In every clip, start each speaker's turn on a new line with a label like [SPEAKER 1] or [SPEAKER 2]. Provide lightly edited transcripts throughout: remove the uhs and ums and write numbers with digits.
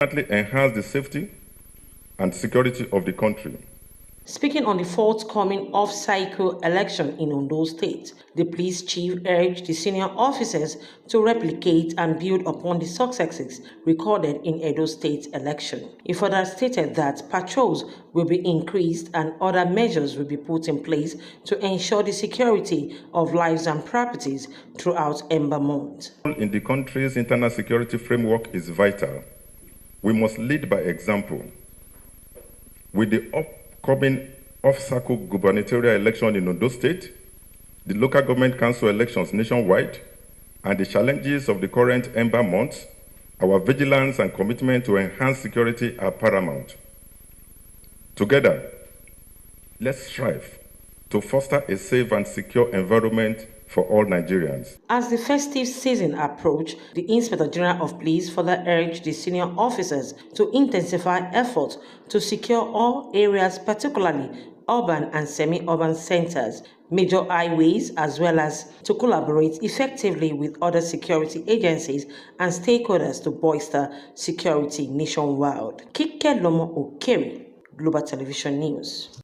[SPEAKER 1] enhance the safety and security of the country.
[SPEAKER 2] Speaking on the forthcoming off-cycle election in Ondo State, the police chief urged the senior officers to replicate and build upon the successes recorded in Edo State election. He further stated that patrols will be increased and other measures will be put in place to ensure the security of lives and properties throughout Ember Month.
[SPEAKER 1] In the country's internal security framework is vital. We must lead by example. With the upcoming off-cycle gubernatorial election in Ondo State, the local government council elections nationwide, and the challenges of the current Ember months, our vigilance and commitment to enhance security are paramount. Together, let's strive to foster a safe and secure environment for all Nigerians.
[SPEAKER 2] As the festive season approached, the Inspector General of Police further urged the senior officers to intensify efforts to secure all areas, particularly urban and semi-urban centers, major highways, as well as to collaborate effectively with other security agencies and stakeholders to bolster security nationwide. Kike Lomo Okeri, Global Television News.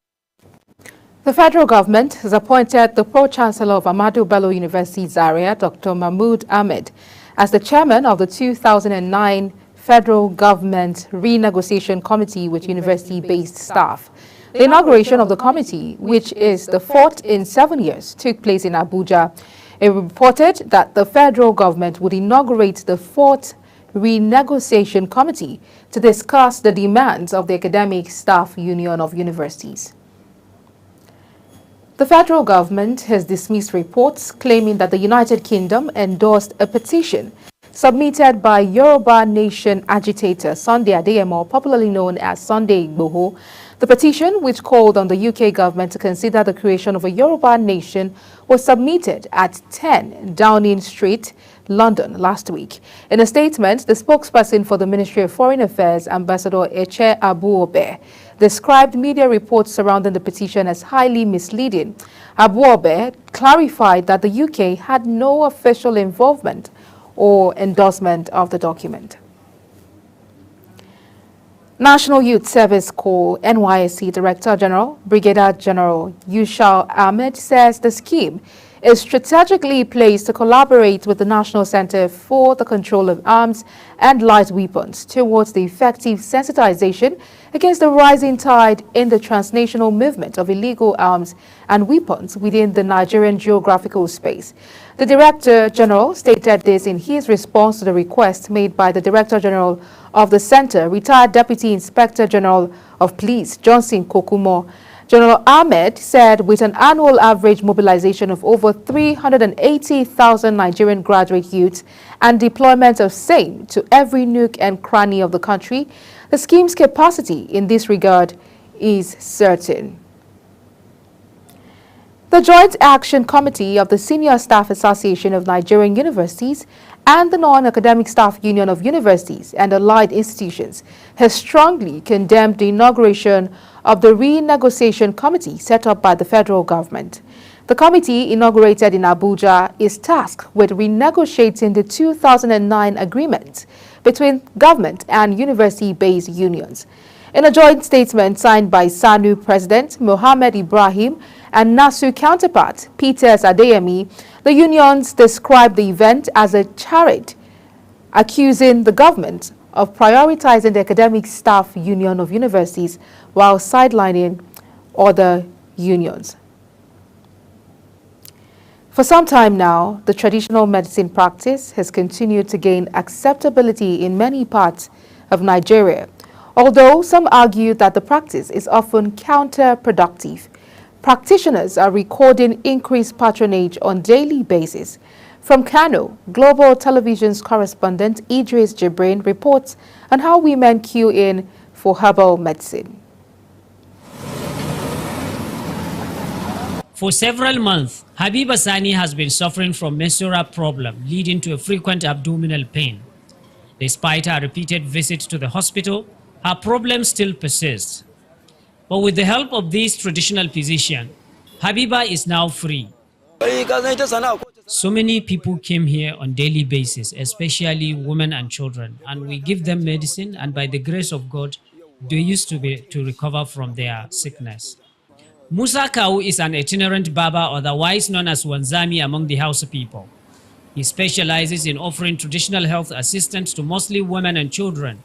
[SPEAKER 3] The federal government has appointed the Pro-Chancellor of Ahmadu Bello University Zaria, Dr. Mahmood Ahmed, as the chairman of the 2009 Federal Government Renegotiation Committee with university-based staff. The inauguration of the committee, which is the fourth in 7 years, took place in Abuja. It reported that the federal government would inaugurate the fourth Renegotiation Committee to discuss the demands of the Academic Staff Union of Universities. The federal government has dismissed reports claiming that the United Kingdom endorsed a petition submitted by Yoruba Nation agitator Sunday Adeyemo, popularly known as Sunday Igboho. The petition, which called on the UK government to consider the creation of a Yoruba nation, was submitted at 10 Downing Street, London, last week. In a statement, the spokesperson for the Ministry of Foreign Affairs, Ambassador Eche Abuobe, described media reports surrounding the petition as highly misleading. Abuobe clarified that the UK had no official involvement or endorsement of the document. National Youth Service Corps NYSC Director General, Brigadier General Yushal Ahmed, says the scheme is strategically placed to collaborate with the National Center for the Control of Arms and Light Weapons towards the effective sensitization against the rising tide in the transnational movement of illegal arms and weapons within the Nigerian geographical space. The Director General stated this in his response to the request made by the Director General of the Center, retired Deputy Inspector General of Police Johnson Kokumo. General Ahmed said with an annual average mobilization of over 380,000 Nigerian graduate youths and deployment of same to every nook and cranny of the country, the scheme's capacity in this regard is certain. The Joint Action Committee of the Senior Staff Association of Nigerian Universities and the Non-Academic Staff Union of Universities and Allied Institutions has strongly condemned the inauguration of the Renegotiation Committee set up by the federal government. The committee, inaugurated in Abuja, is tasked with renegotiating the 2009 agreement between government and university-based unions. In a joint statement signed by SANU President Mohammed Ibrahim and NASU counterpart Peters Adeyemi, the unions described the event as a charade, accusing the government of prioritizing the Academic Staff Union of Universities while sidelining other unions. For some time now, the traditional medicine practice has continued to gain acceptability in many parts of Nigeria, although some argue that the practice is often counterproductive. Practitioners are recording increased patronage on a daily basis. From Kano, Global Television's correspondent Idris Jibrin reports on how women queue in for herbal medicine.
[SPEAKER 4] For several months, Habiba Sani has been suffering from menstrual problem leading to a frequent abdominal pain. Despite her repeated visits to the hospital, her problem still persists. But with the help of this traditional physician, Habiba is now free. So many people came here on daily basis, especially women and children, and we give them medicine, and by the grace of God, they used to recover from their sickness. Musa Kau is an itinerant barber, otherwise known as Wanzami among the Hausa people. He specializes in offering traditional health assistance to mostly women and children.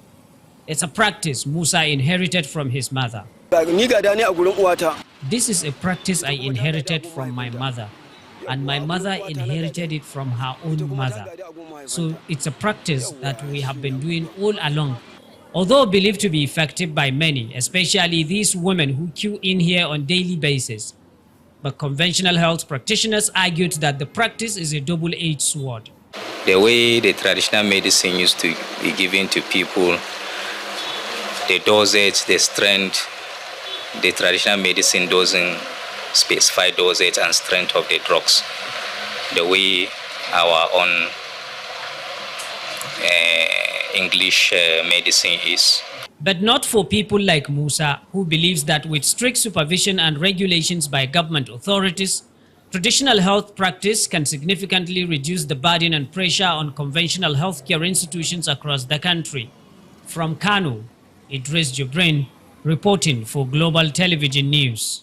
[SPEAKER 4] It's a practice Musa inherited from his mother. This is a practice I inherited from my mother, and my mother inherited it from her own mother. So it's a practice that we have been doing all along. Although believed to be effective by many, especially these women who queue in here on daily basis, but conventional health practitioners argued that the practice is a double-edged sword.
[SPEAKER 5] The way the traditional medicine used to be given to people, the dosage, the strength, the traditional medicine doesn't specify dosage and strength of the drugs the way our own English medicine is.
[SPEAKER 4] But not for people like Musa, who believes that with strict supervision and regulations by government authorities, traditional health practice can significantly reduce the burden and pressure on conventional healthcare institutions across the country. From Kano, Idris Jibrin, reporting for Global Television News.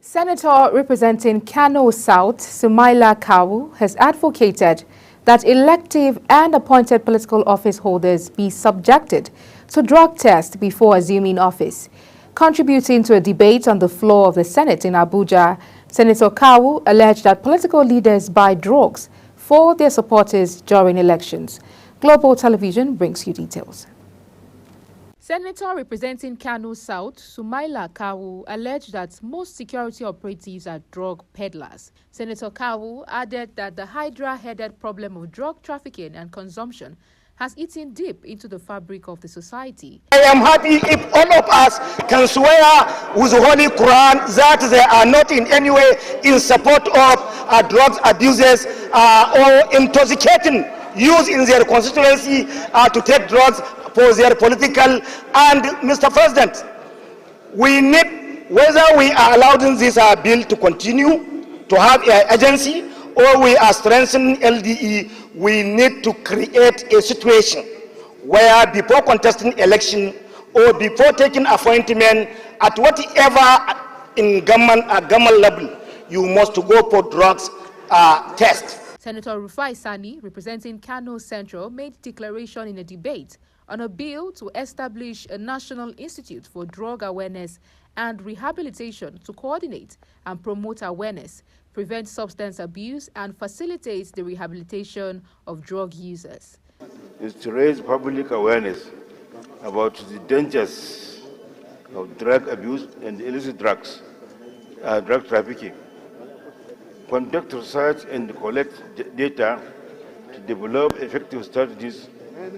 [SPEAKER 3] Senator representing Kano South, Sumaila Kawu, has advocated that elective and appointed political office holders be subjected to drug tests before assuming office. Contributing to a debate on the floor of the Senate in Abuja, Senator Kawu alleged that political leaders buy drugs for their supporters during elections. Global Television brings you details. Senator representing Kano South, Sumaila Kawu, alleged that most security operatives are drug peddlers. Senator Kawu added that the Hydra-headed problem of drug trafficking and consumption has eaten deep into the fabric of the society.
[SPEAKER 6] I am happy if all of us can swear with the Holy Quran that they are not in any way in support of drug abusers or intoxicating use in their constituency to take drugs for their political. And Mr. President, we need, whether we are allowing this bill to continue to have an agency or we are strengthening LDE, we need to create a situation where before contesting election or before taking appointment at whatever in government level, you must go for drugs test.
[SPEAKER 3] Senator Rufai Sani, representing Kano Central, made declaration in a debate on a bill to establish a National Institute for Drug Awareness and Rehabilitation to coordinate and promote awareness, prevent substance abuse, and facilitate the rehabilitation of drug users.
[SPEAKER 7] Is to raise public awareness about the dangers of drug abuse and illicit drugs, drug trafficking, conduct research and collect data to develop effective strategies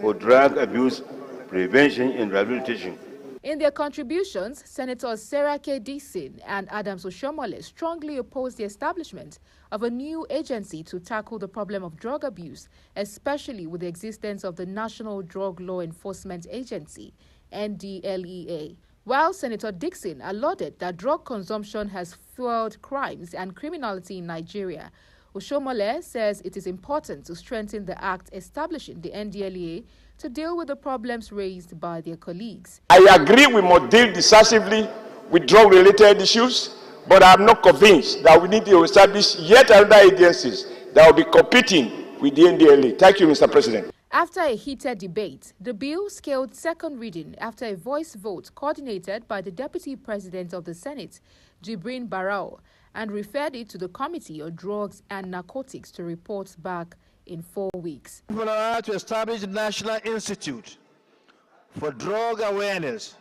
[SPEAKER 7] for drug abuse prevention and rehabilitation.
[SPEAKER 3] In their contributions, Senators Sarah K. Dixon and Adams Oshomole strongly opposed the establishment of a new agency to tackle the problem of drug abuse, especially with the existence of the National Drug Law Enforcement Agency, NDLEA. While Senator Dixon alluded that drug consumption has fueled crimes and criminality in Nigeria, Oshomole says it is important to strengthen the act establishing the NDLEA to deal with the problems raised by their colleagues.
[SPEAKER 6] I agree we must deal decisively with drug-related issues, but I am not convinced that we need to establish yet another agencies that will be competing with the NDLEA. Thank you, Mr. President.
[SPEAKER 3] After a heated debate, the bill scaled second reading after a voice vote coordinated by the Deputy President of the Senate, Jibrin Barao, and referred it to the Committee on Drugs and Narcotics to report back in 4 weeks.
[SPEAKER 8] To establish a National Institute for Drug Awareness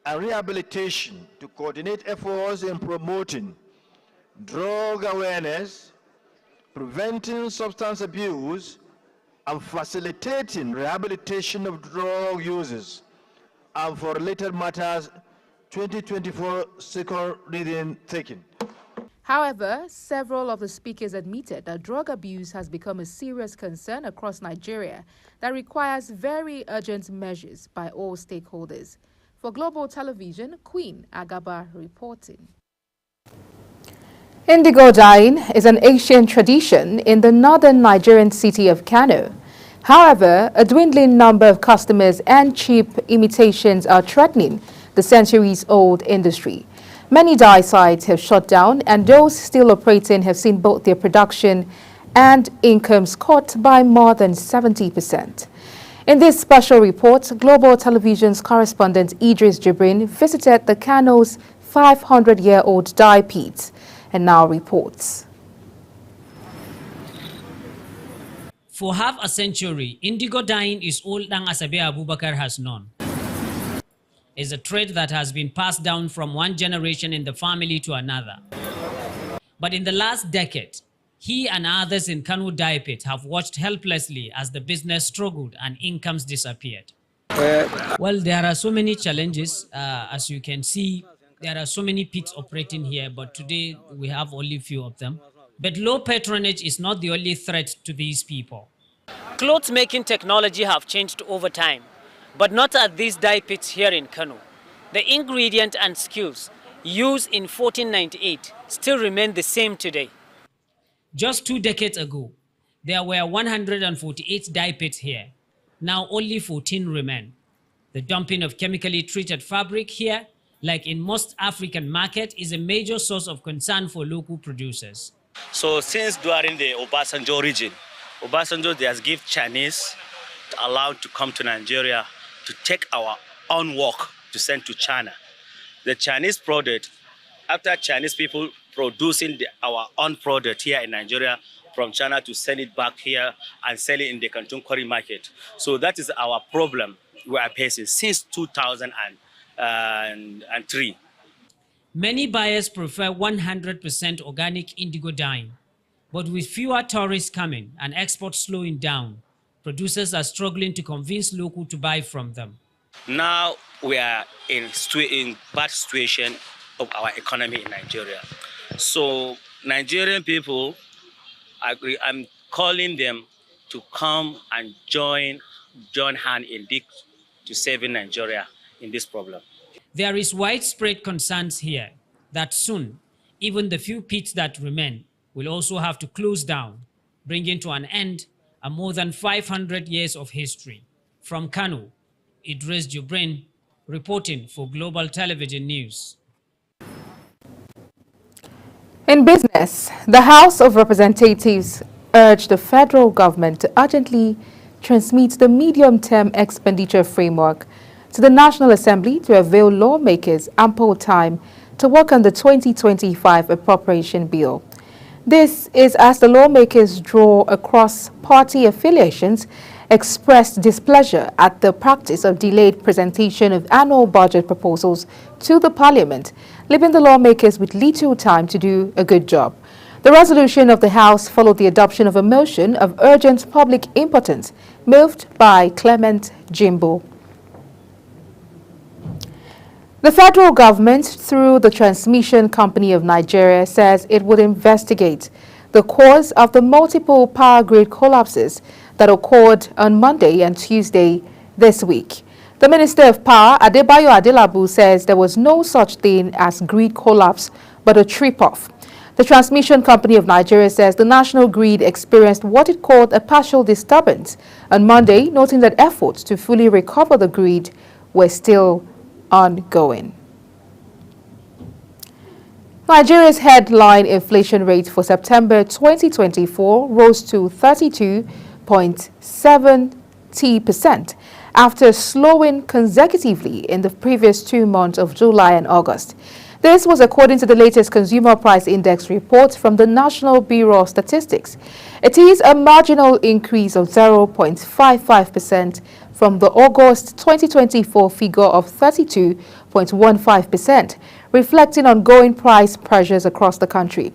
[SPEAKER 8] and Rehabilitation to coordinate efforts in promoting drug awareness, preventing substance abuse, and facilitating rehabilitation of drug users, and for related matters, 2024 second reading taken.
[SPEAKER 3] However, several of the speakers admitted that drug abuse has become a serious concern across Nigeria that requires very urgent measures by all stakeholders. For Global Television, Queen Agaba reporting. Indigo dyeing is an ancient tradition in the northern Nigerian city of Kano. However, a dwindling number of customers and cheap imitations are threatening the centuries-old industry. Many dye sites have shut down, and those still operating have seen both their production and incomes cut by more than 70%. In this special report, Global Television's correspondent Idris Jibrin visited the Kano's 500-year-old dye pit and now reports.
[SPEAKER 4] For half a century, indigo dyeing is all Dang Asabe Abubakar has known. It's a trade that has been passed down from one generation in the family to another. But in the last decade, he and others in Kano dye pit have watched helplessly as the business struggled and incomes disappeared. Well, there are so many challenges. As you can see, there are so many pits operating here, but today we have only few of them. But low patronage is not the only threat to these people. Clothes making technology have changed over time, but not at these dye pits here in Kano. The ingredient and skills used in 1498 still remain the same today. Just 2 decades ago, there were 148 dye pits here. Now only 14 remain. The dumping of chemically treated fabric here, like in most African markets, is a major source of concern for local producers.
[SPEAKER 9] So since during the Obasanjo region, Obasanjo has given Chinese allowed to come to Nigeria to take our own work to send to China. The Chinese product, after Chinese people producing our own product here in Nigeria from China to send it back here and sell it in the Kantun Kori market. So that is our problem we are facing since 2003.
[SPEAKER 4] Many buyers prefer 100% organic indigo dyeing, but with fewer tourists coming and exports slowing down, producers are struggling to convince local to buy from them.
[SPEAKER 9] Now we are in bad situation of our economy in Nigeria. So Nigerian people, I'm calling them to come and join hand in this to saving Nigeria in this problem.
[SPEAKER 4] There is widespread concerns here that soon, even the few pits that remain will also have to close down, bringing to an end a more than 500 years of history. From Kano, Idris Jibrin, reporting for Global Television News.
[SPEAKER 3] In business, the House of Representatives urged the federal government to urgently transmit the medium-term expenditure framework to the National Assembly to avail lawmakers ample time to work on the 2025 appropriation bill. This is as the lawmakers draw across party affiliations expressed displeasure at the practice of delayed presentation of annual budget proposals to the Parliament, leaving the lawmakers with little time to do a good job. The resolution of the House followed the adoption of a motion of urgent public importance moved by Clement Jimbo. The federal government, through the Transmission Company of Nigeria, says it would investigate the cause of the multiple power grid collapses that occurred on Monday and Tuesday this week. The Minister of Power, Adebayo Adelabu, says there was no such thing as grid collapse, but a trip-off. The Transmission Company of Nigeria says the national grid experienced what it called a partial disturbance on Monday, noting that efforts to fully recover the grid were still ongoing. Nigeria's headline inflation rate for September 2024 rose to 32.70% after slowing consecutively in the previous 2 months of July and August. This was according to the latest Consumer Price Index report from the National Bureau of Statistics. It is a marginal increase of 0.55% from the August 2024 figure of 32.15%, reflecting ongoing price pressures across the country.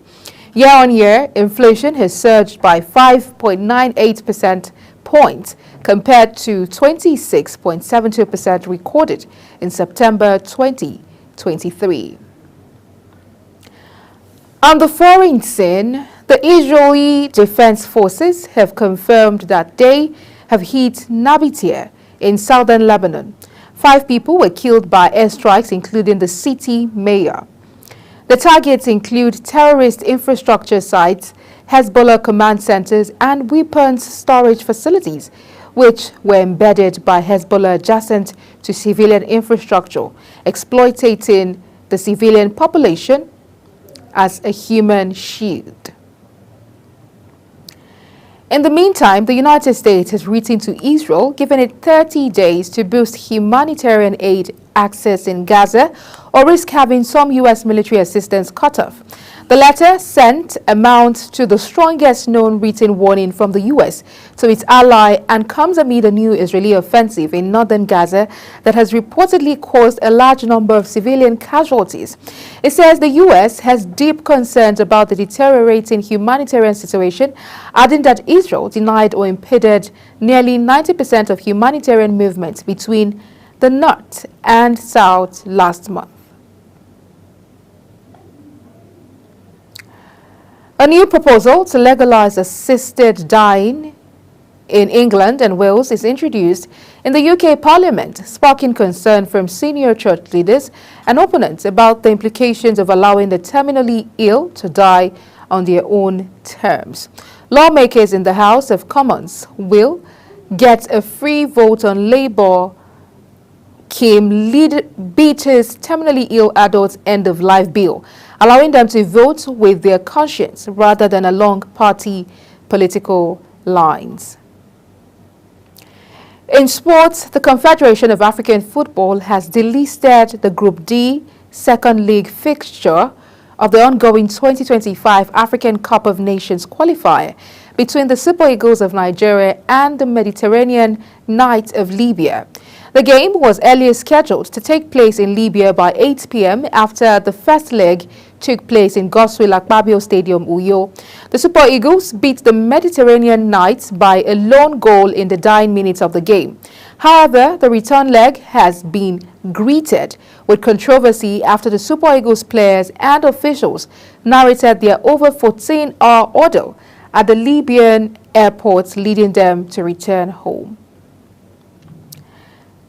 [SPEAKER 3] Year-on-year, inflation has surged by 5.98% points compared to 26.72% recorded in September 2023. On the foreign scene, the Israeli Defense Forces have confirmed that they have hit Nabatea in southern Lebanon. 5 people were killed by airstrikes, including the city mayor. The targets include terrorist infrastructure sites, Hezbollah command centers, and weapons storage facilities, which were embedded by Hezbollah adjacent to civilian infrastructure, exploiting the civilian population as a human shield. In the meantime, the United States has written to Israel, giving it 30 days to boost humanitarian aid access in Gaza or risk having some U.S. military assistance cut off. The letter sent amounts to the strongest known written warning from the U.S. to its ally and comes amid a new Israeli offensive in northern Gaza that has reportedly caused a large number of civilian casualties. It says the U.S. has deep concerns about the deteriorating humanitarian situation, adding that Israel denied or impeded nearly 90% of humanitarian movements between the north and south last month. A new proposal to legalize assisted dying in England and Wales is introduced in the UK Parliament, sparking concern from senior church leaders and opponents about the implications of allowing the terminally ill to die on their own terms. Lawmakers in the House of Commons will get a free vote on Labour Kim Beatter's terminally ill adults end-of-life bill, allowing them to vote with their conscience rather than along party political lines. In sports, the Confederation of African Football has delisted the Group D second league fixture of the ongoing 2025 African Cup of Nations qualifier between the Super Eagles of Nigeria and the Mediterranean Knights of Libya. The game was earlier scheduled to take place in Libya by 8 p.m. after the first leg took place in Godswill Akpabio Stadium, Uyo. The Super Eagles beat the Mediterranean Knights by a lone goal in the dying minutes of the game. However, the return leg has been greeted with controversy after the Super Eagles players and officials narrated their over 14-hour ordeal at the Libyan airports, leading them to return home.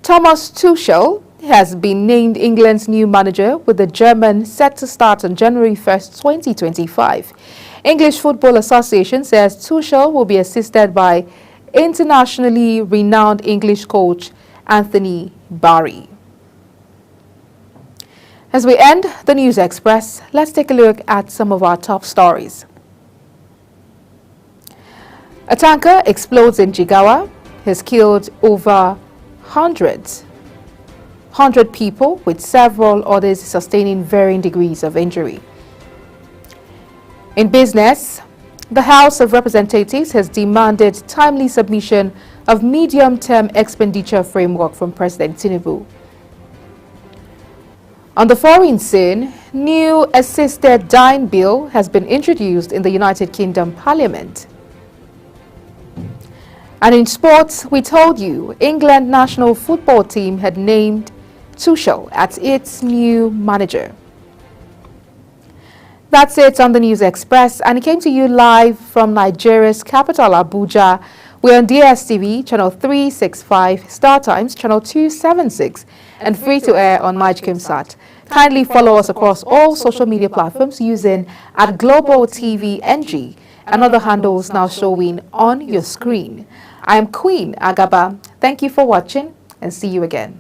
[SPEAKER 3] Thomas Tuchel has been named England's new manager, with the German set to start on January 1st, 2025. English Football Association says Tuchel will be assisted by internationally renowned English coach Anthony Barry. As we end the News Express, let's take a look at some of our top stories. A tanker explodes in Jigawa, has killed over 100 people, with several others sustaining varying degrees of injury. In business, the House of Representatives has demanded timely submission of medium-term expenditure framework from President Tinubu. On the foreign scene, new assisted dying bill has been introduced in the United Kingdom Parliament. And in sports, we told you England national football team had named Tuchel as its new manager. That's it on the News Express, and it came to you live from Nigeria's capital, Abuja. We're on DSTV, channel 365, Star Times, channel 276, and free to air on MyGKimSat. Kindly follow us across all social media platforms using @GlobalTVNG and other handles now showing on your screen. I am Queen Agaba. Thank you for watching, and see you again.